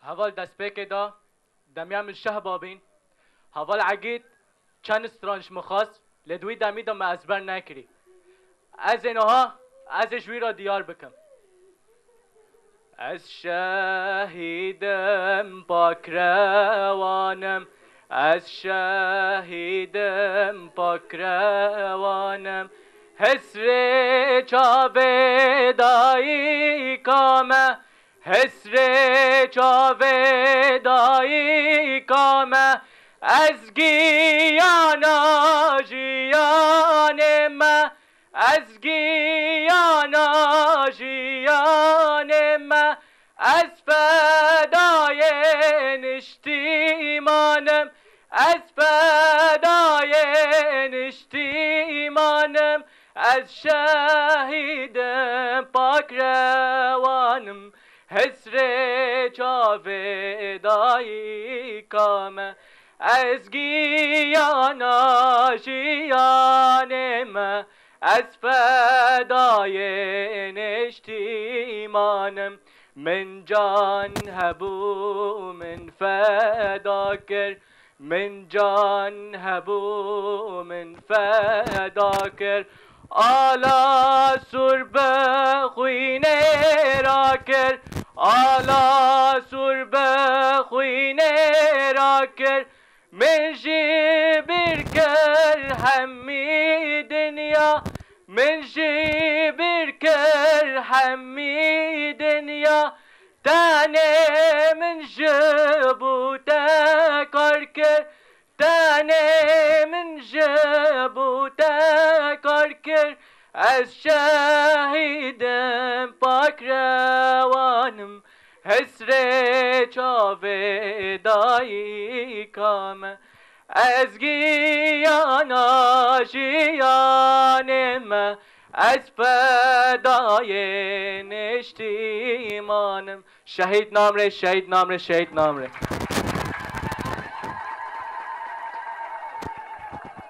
هوال دست پیک دا دمیم الشه بابین هوال عگید چند استرانش مخواست لدوی دمی دا ازبر نکری از اینها از جوی را دیار بکم از شهیدم پاک روانم از شهیدم پاک روانم حسر چاودایی کامه حسر چاودایی کامه از گیانا جیانم از گیانا جیانم از فدای نشتیمانم از فدای نشتیمانم از شهیدم پاک روانم حسر چاودایی کامه از گیانا جیانم از فدای نشتیمانم من جان هبو من فدا کرد من جان هبو من فدا کرد آلا سرب خوینه را کرد آلا سرب خوینه را کرد من جبر کر همی دنیا من جبر کر همی دنیا تانه من جبو تکار کر تانه من جبو تکار کر از شهیدم پاک روانم حسر چاودایی کامه از گیانا جیانم از فدای نشتیمانم شهید نام ره شهید نام ره شهید نام ره